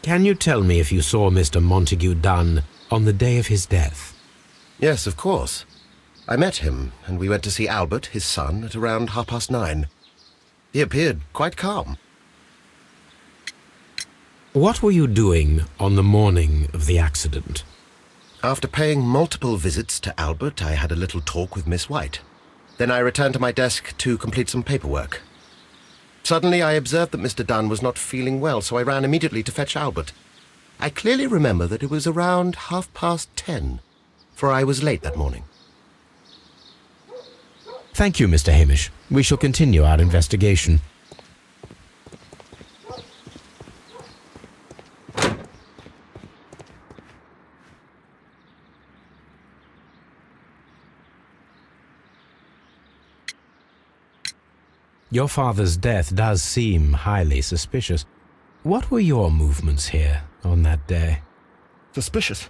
Can you tell me if you saw Mr. Montague Dunn on the day of his death? Yes, of course. I met him, and we went to see Albert, his son, at around 9:30. He appeared quite calm. What were you doing on the morning of the accident? After paying multiple visits to Albert, I had a little talk with Miss White. Then I returned to my desk to complete some paperwork. Suddenly I observed that Mr. Dunn was not feeling well, so I ran immediately to fetch Albert. I clearly remember that it was around 10:30, for I was late that morning. Thank you, Mr. Hamish. We shall continue our investigation. Your father's death does seem highly suspicious. What were your movements here on that day? Suspicious?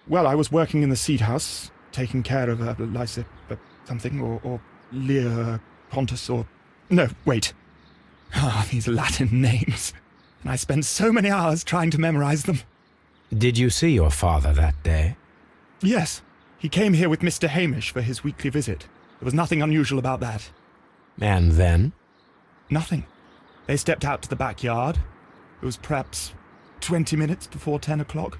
Well, I was working in the seed house, taking care of Lysa something, or Lear Pontus, or... No, wait. These Latin names. And I spent so many hours trying to memorize them. Did you see your father that day? Yes. He came here with Mr. Hamish for his weekly visit. There was nothing unusual about that. And then? Nothing. They stepped out to the backyard. It was perhaps 20 minutes before 10 o'clock.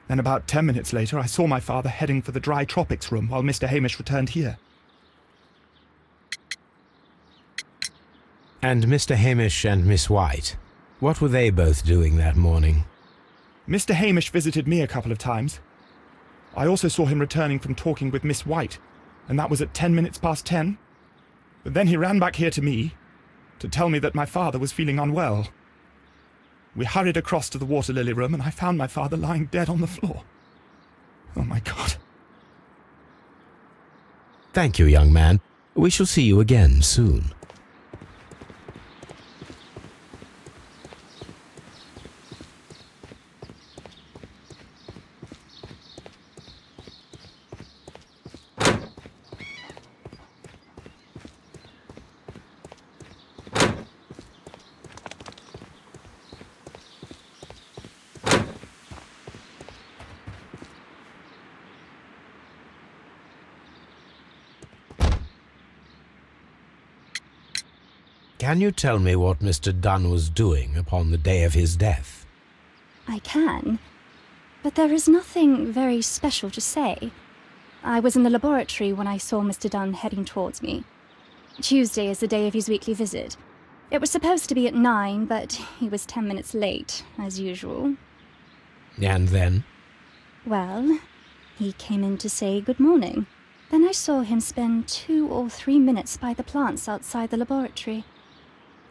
Then about 10 minutes later, I saw my father heading for the dry tropics room while Mr. Hamish returned here. And Mr. Hamish and Miss White, what were they both doing that morning? Mr. Hamish visited me a couple of times. I also saw him returning from talking with Miss White, and that was at 10 minutes past 10. But then he ran back here to me to tell me that my father was feeling unwell. We hurried across to the water lily room, and I found my father lying dead on the floor. Oh, my God. Thank you, young man. We shall see you again soon. Can you tell me what Mr. Dunn was doing upon the day of his death? I can, but there is nothing very special to say. I was in the laboratory when I saw Mr. Dunn heading towards me. Tuesday is the day of his weekly visit. It was supposed to be at 9, but he was 10 minutes late, as usual. And then? Well, he came in to say good morning. Then I saw him spend 2 or 3 minutes by the plants outside the laboratory.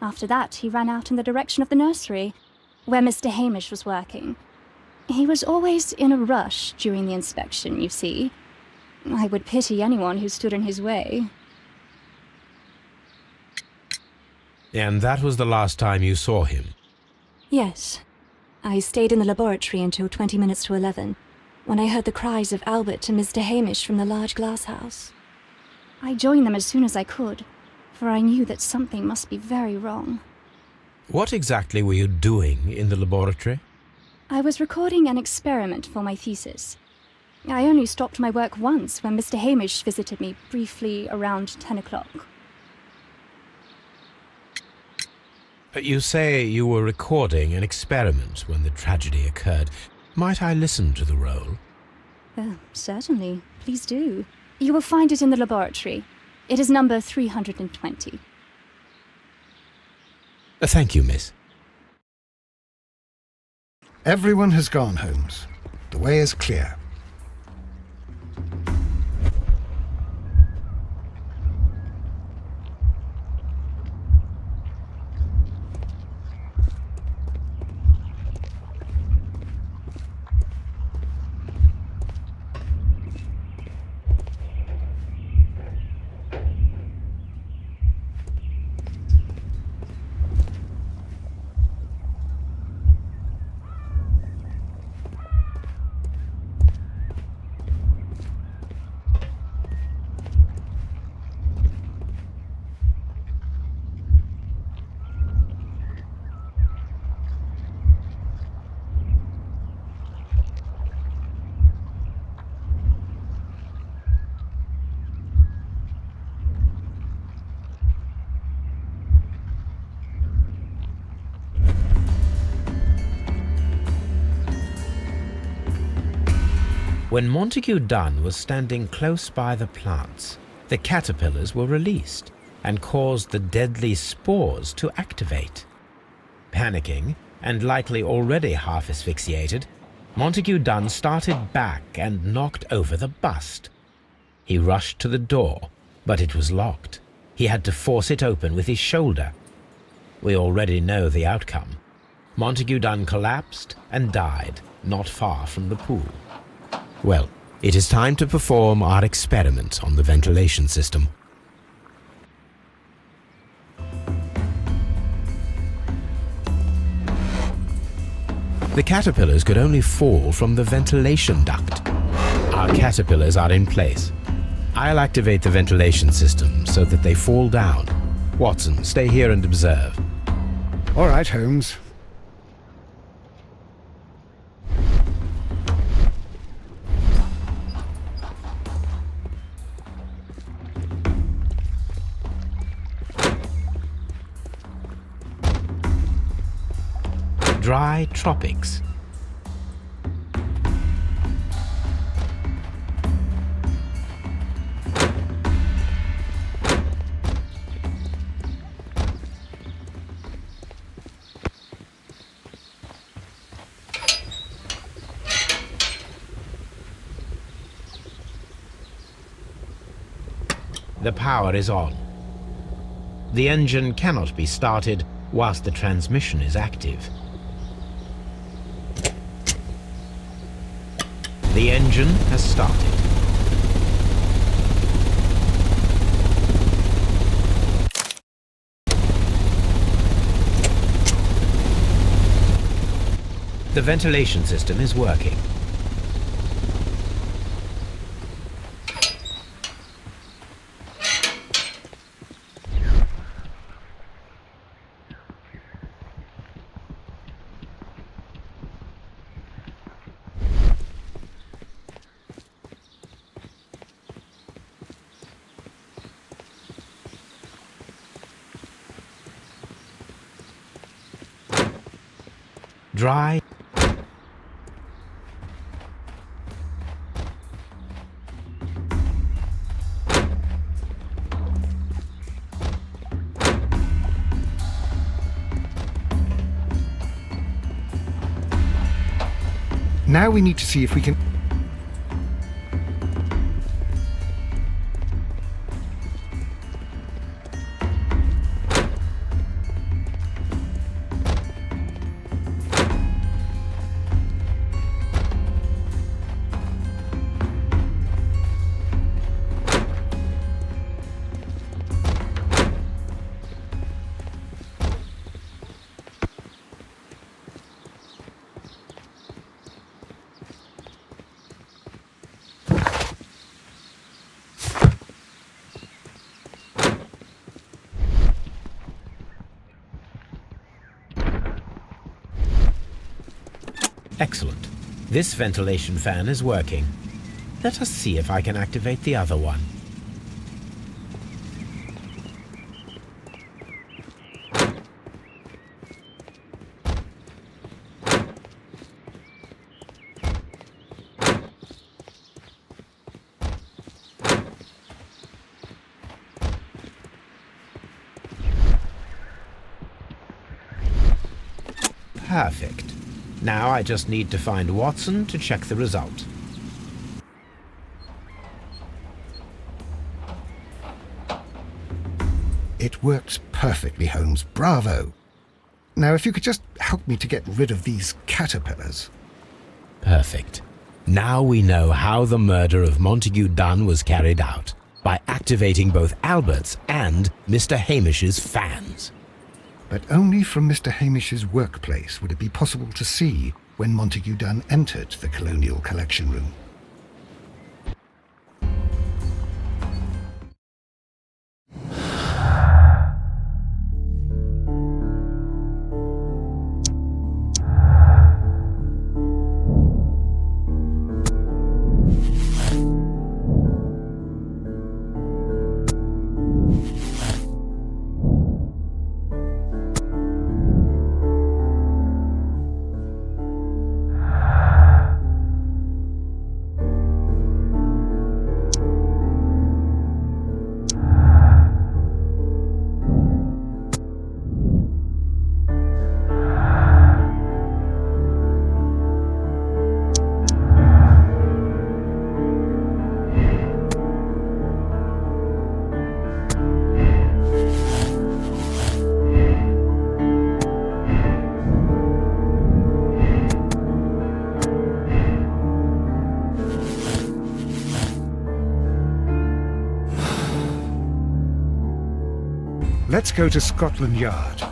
After that, he ran out in the direction of the nursery, where Mr. Hamish was working. He was always in a rush during the inspection, you see. I would pity anyone who stood in his way. And that was the last time you saw him? Yes. I stayed in the laboratory until 20 minutes to 11, when I heard the cries of Albert and Mr. Hamish from the large glass house. I joined them as soon as I could, for I knew that something must be very wrong. What exactly were you doing in the laboratory? I was recording an experiment for my thesis. I only stopped my work once when Mr. Hamish visited me briefly around 10 o'clock. You say you were recording an experiment when the tragedy occurred. Might I listen to the roll? Certainly. Please do. You will find it in the laboratory. It is number 320. Thank you, miss. Everyone has gone, Holmes. The way is clear. When Montague Dunn was standing close by the plants, the caterpillars were released and caused the deadly spores to activate. Panicking, and likely already half asphyxiated, Montague Dunn started back and knocked over the bust. He rushed to the door, but it was locked. He had to force it open with his shoulder. We already know the outcome. Montague Dunn collapsed and died not far from the pool. Well, it is time to perform our experiment on the ventilation system. The caterpillars could only fall from the ventilation duct. Our caterpillars are in place. I'll activate the ventilation system so that they fall down. Watson, stay here and observe. All right, Holmes. Dry tropics. The power is on. The engine cannot be started whilst the transmission is active. The engine has started. The ventilation system is working. Dry. Now we need to see if we can... Excellent. This ventilation fan is working. Let us see if I can activate the other one. Perfect. Now I just need to find Watson to check the result. It works perfectly, Holmes. Bravo. Now, if you could just help me to get rid of these caterpillars. Perfect. Now we know how the murder of Montague Dunn was carried out, by activating both Albert's and Mr. Hamish's fans. But only from Mr. Hamish's workplace would it be possible to see when Montague Dunn entered the Colonial Collection Room. Let's go to Scotland Yard.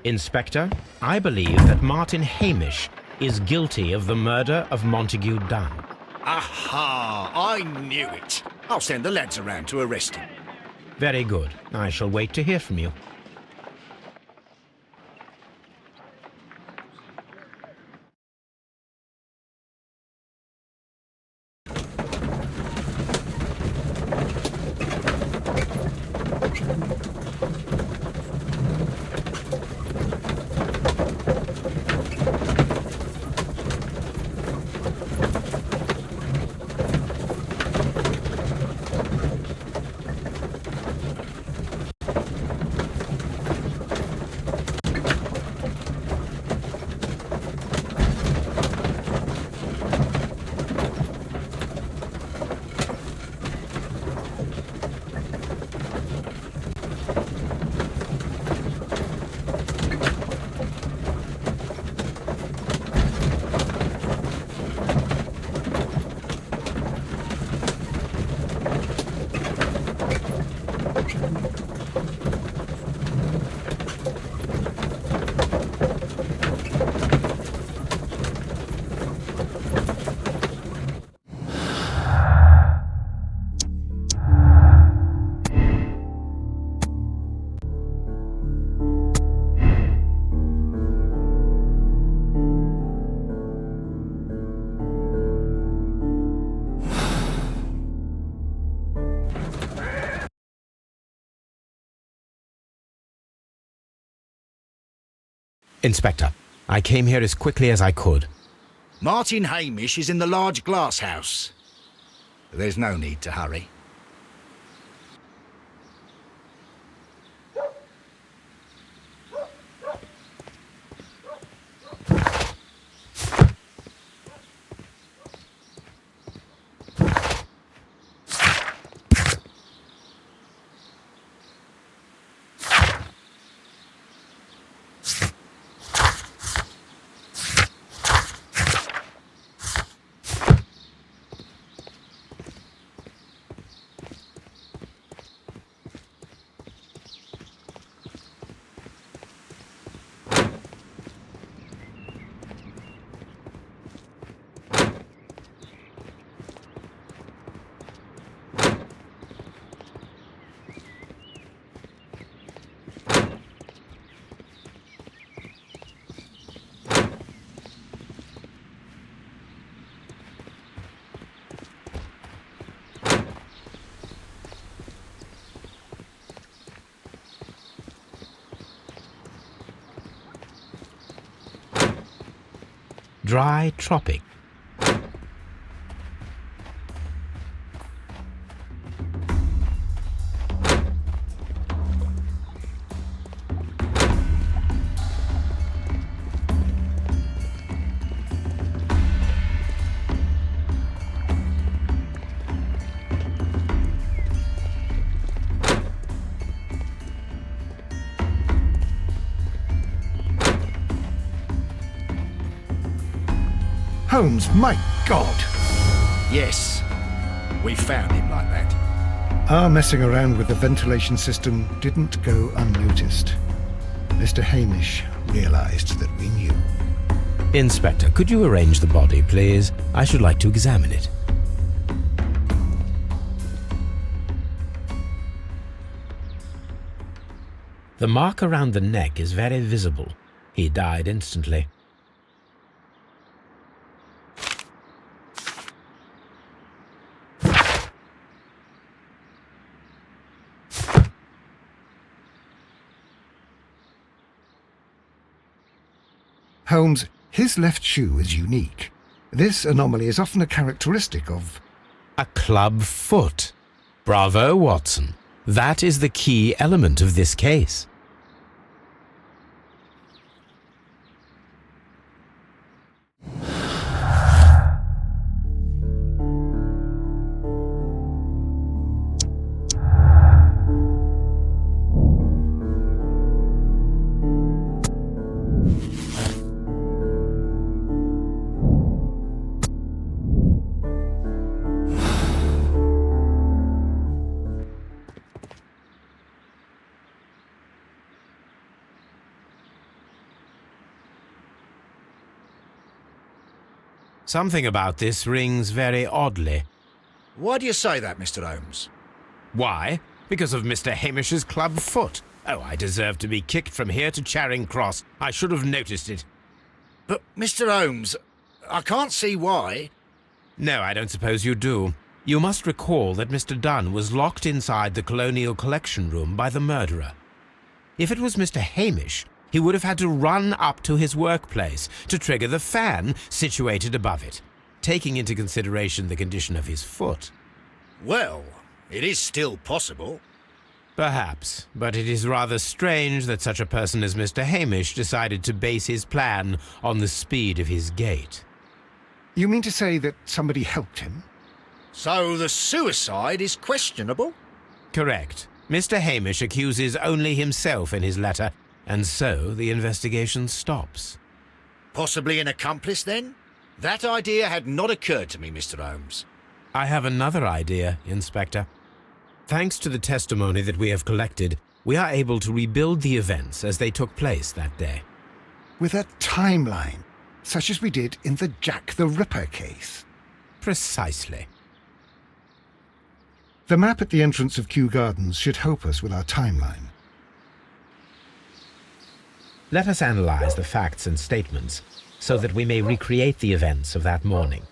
Inspector, I believe that Martin Hamish is guilty of the murder of Montague Dunn. Aha! I knew it. I'll send the lads around to arrest him. Very good. I shall wait to hear from you. Inspector, I came here as quickly as I could. Martin Hamish is in the large glass house. There's no need to hurry. Dry tropic. Holmes, my God! Yes, we found him like that. Our messing around with the ventilation system didn't go unnoticed. Mr. Hamish realized that we knew. Inspector, could you arrange the body, please? I should like to examine it. The mark around the neck is very visible. He died instantly. Holmes, his left shoe is unique. This anomaly is often a characteristic of... A club foot. Bravo, Watson. That is the key element of this case. Something about this rings very oddly. Why do you say that, Mr. Holmes? Why? Because of Mr. Hamish's club foot. Oh, I deserve to be kicked from here to Charing Cross. I should have noticed it. But, Mr. Holmes, I can't see why. No, I don't suppose you do. You must recall that Mr. Dunn was locked inside the Colonial Collection Room by the murderer. If it was Mr. Hamish, he would have had to run up to his workplace to trigger the fan situated above it, taking into consideration the condition of his foot. Well, it is still possible. Perhaps, but it is rather strange that such a person as Mr. Hamish decided to base his plan on the speed of his gait. You mean to say that somebody helped him? So the suicide is questionable? Correct. Mr. Hamish accuses only himself in his letter, and so the investigation stops. Possibly an accomplice, then? That idea had not occurred to me, Mr. Holmes. I have another idea, Inspector. Thanks to the testimony that we have collected, we are able to rebuild the events as they took place that day. With a timeline, such as we did in the Jack the Ripper case. Precisely. The map at the entrance of Kew Gardens should help us with our timeline. Let us analyze the facts and statements so that we may recreate the events of that morning.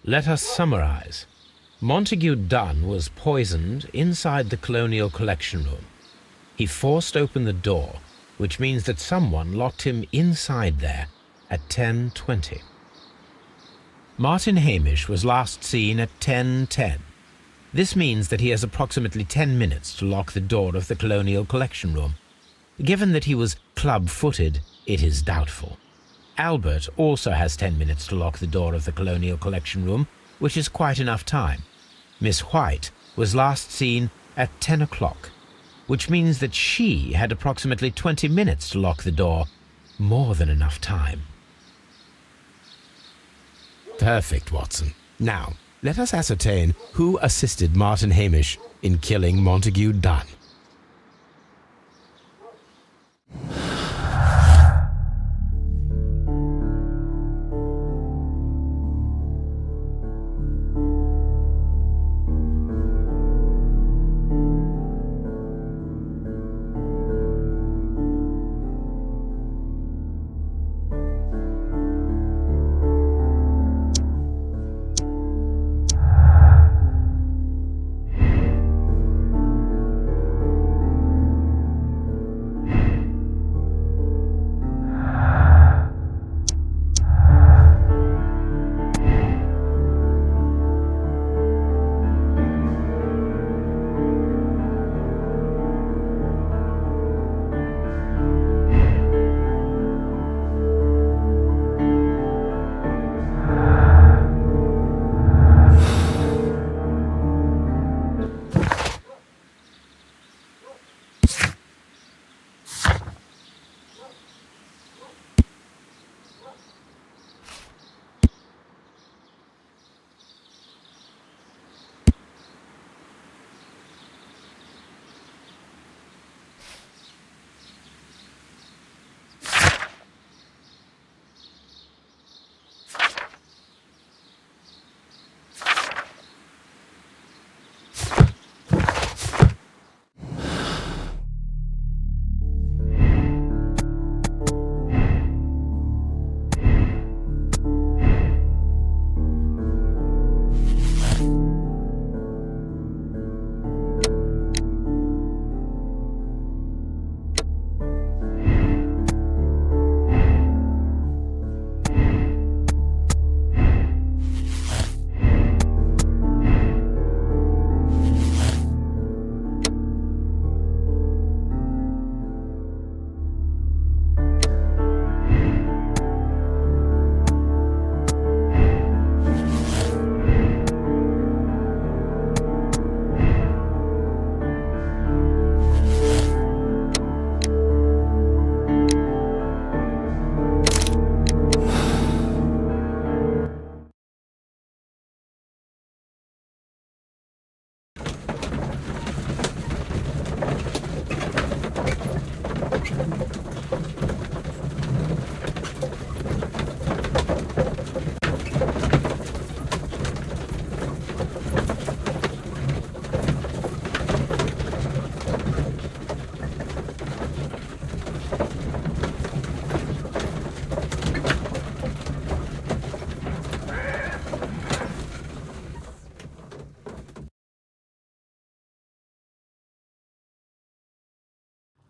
Let us summarize. Montague Dunn was poisoned inside the Colonial Collection Room. He forced open the door, which means that someone locked him inside there at 10:20. Martin Hamish was last seen at 10:10. This means that he has approximately 10 minutes to lock the door of the Colonial Collection Room. Given that he was club-footed, it is doubtful. Albert also has 10 minutes to lock the door of the Colonial Collection Room, which is quite enough time. Miss White was last seen at 10 o'clock, which means that she had approximately 20 minutes to lock the door, more than enough time. Perfect, Watson. Now, let us ascertain who assisted Martin Hamish in killing Montague Dunn.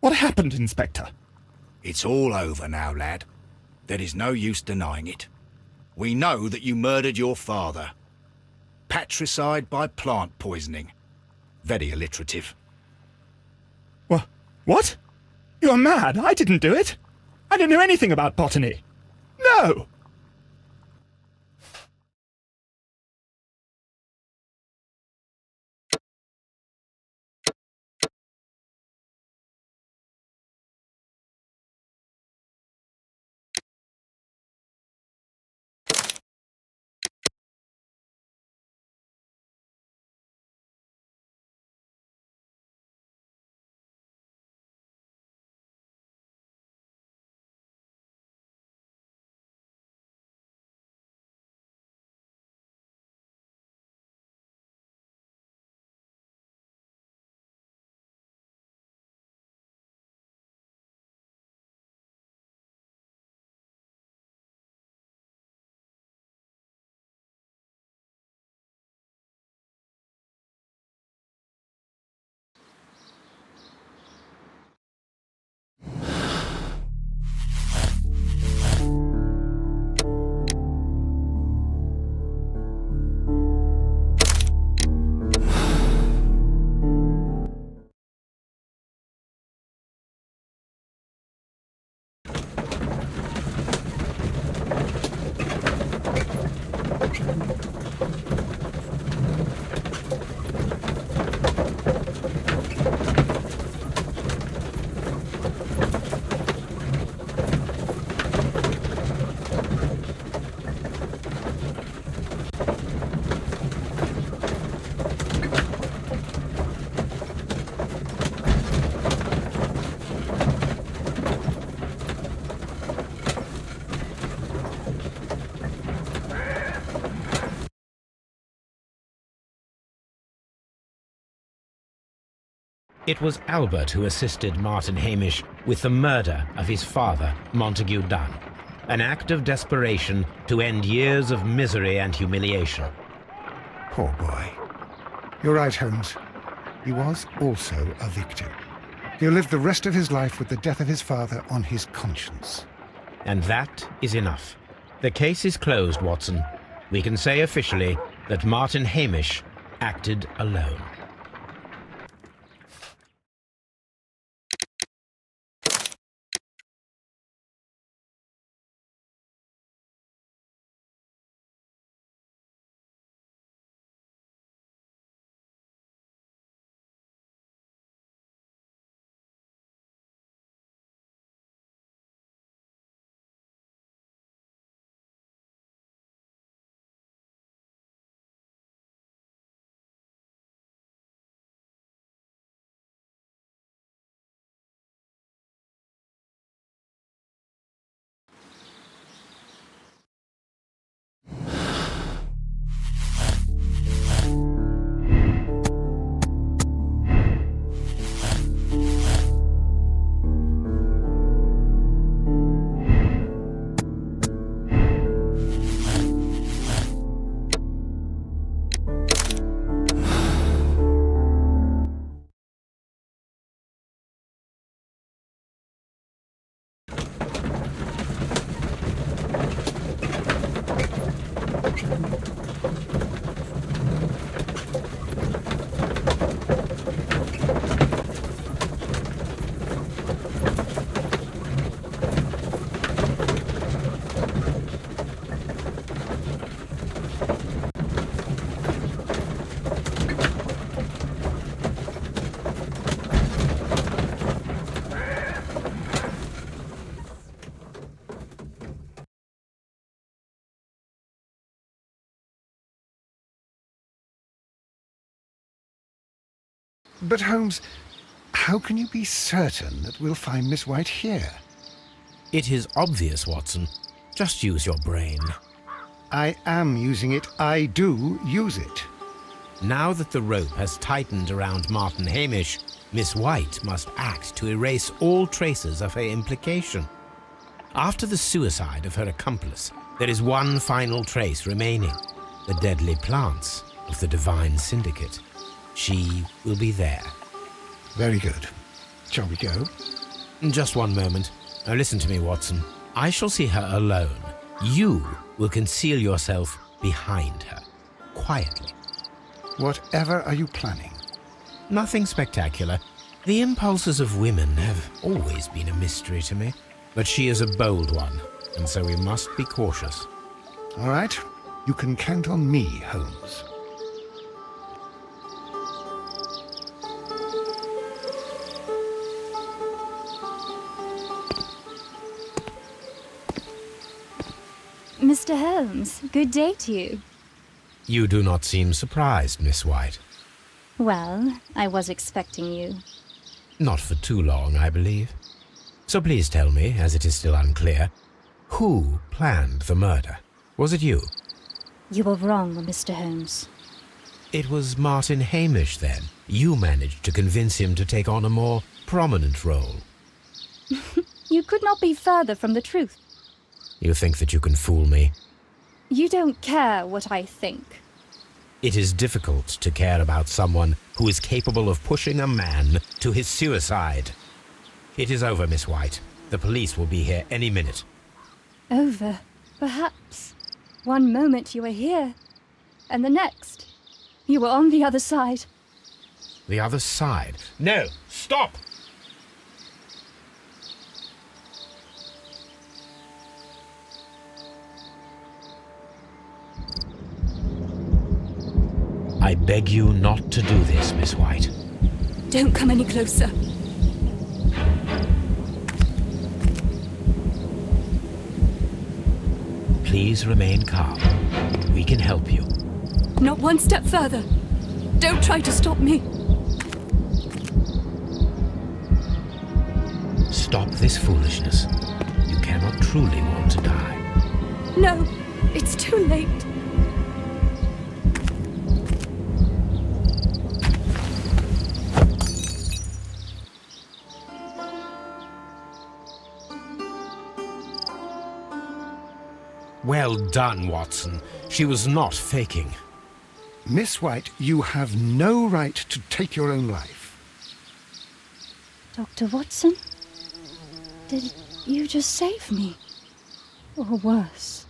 What happened, Inspector? It's all over now, lad. There is no use denying it. We know that you murdered your father. Patricide by plant poisoning. Very alliterative. What? You're mad. I didn't do it. I don't know anything about botany. No! It was Albert who assisted Martin Hamish with the murder of his father, Montague Dunn, an act of desperation to end years of misery and humiliation. Poor boy. You're right, Holmes. He was also a victim. He'll live the rest of his life with the death of his father on his conscience. And that is enough. The case is closed, Watson. We can say officially that Martin Hamish acted alone. But Holmes, how can you be certain that we'll find Miss White here? It is obvious, Watson. Just use your brain. I am using it. I do use it. Now that the rope has tightened around Martin Hamish, Miss White must act to erase all traces of her implication. After the suicide of her accomplice, there is one final trace remaining: the deadly plants of the Divine Syndicate. She will be there. Very good. Shall we go? Just one moment. Now listen to me, Watson. I shall see her alone. You will conceal yourself behind her, quietly. Whatever are you planning? Nothing spectacular. The impulses of women have always been a mystery to me. But she is a bold one, and so we must be cautious. All right. You can count on me, Holmes. Mr. Holmes, good day to you. You do not seem surprised, Miss White. Well, I was expecting you. Not for too long, I believe. So please tell me, as it is still unclear, who planned the murder? Was it you? You were wrong, Mr. Holmes. It was Martin Hamish, then. You managed to convince him to take on a more prominent role. You could not be further from the truth. You think that you can fool me? You don't care what I think. It is difficult to care about someone who is capable of pushing a man to his suicide. It is over, Miss White. The police will be here any minute. Over, perhaps. One moment you were here, and the next, you were on the other side. The other side? No! Stop! I beg you not to do this, Miss White. Don't come any closer. Please remain calm. We can help you. Not one step further. Don't try to stop me. Stop this foolishness. You cannot truly want to die. No, it's too late. Well done, Watson. She was not faking. Miss White, you have no right to take your own life. Dr. Watson? Did you just save me? Or worse?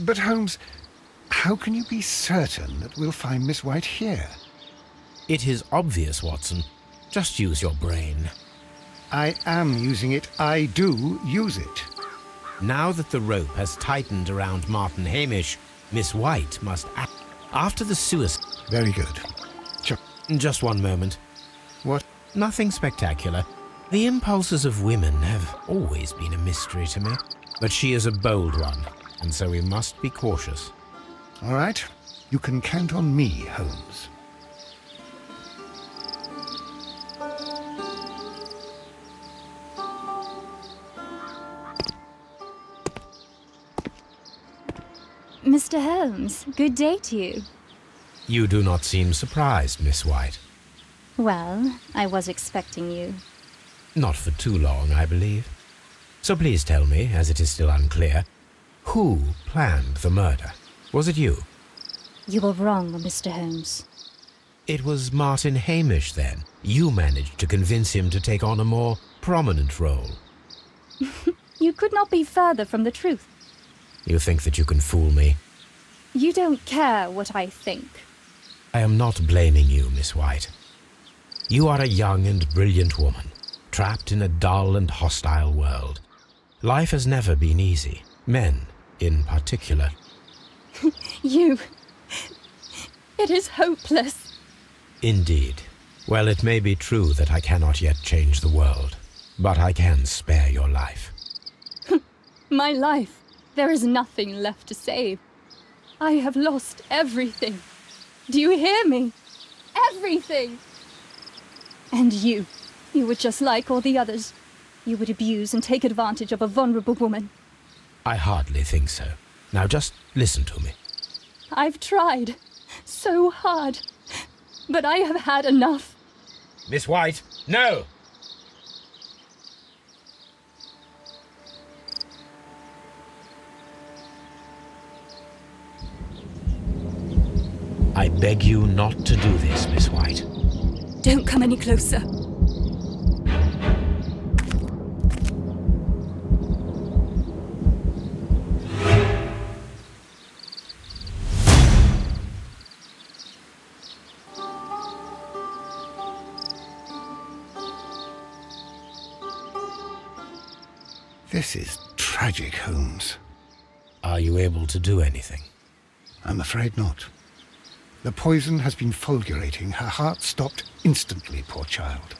But Holmes, how can you be certain that we'll find Miss White here? It is obvious, Watson. Just use your brain. I am using it. I do use it. Now that the rope has tightened around Martin Hamish, Miss White must act. After the suicide... Very good. Just one moment. What? Nothing spectacular. The impulses of women have always been a mystery to me. But she is a bold one, and so we must be cautious. All right. You can count on me, Holmes. Mr. Holmes, good day to you. You do not seem surprised, Miss White. Well, I was expecting you. Not for too long, I believe. So please tell me, as it is still unclear, who planned the murder? Was it you? You were wrong, Mr. Holmes. It was Martin Hamish, then. You managed to convince him to take on a more prominent role. You could not be further from the truth. You think that you can fool me? You don't care what I think. I am not blaming you, Miss White. You are a young and brilliant woman, trapped in a dull and hostile world. Life has never been easy, men in particular. You... It is hopeless. Indeed. Well, it may be true that I cannot yet change the world, but I can spare your life. My life. There is nothing left to save. I have lost everything. Do you hear me? Everything! And you were just like all the others. You would abuse and take advantage of a vulnerable woman. I hardly think so. Now just listen to me. I've tried so hard, but I have had enough. Miss White, no! I beg you not to do this, Miss White. Don't come any closer. This is tragic, Holmes. Are you able to do anything? I'm afraid not. The poison has been fulgurating. Her heart stopped instantly, poor child.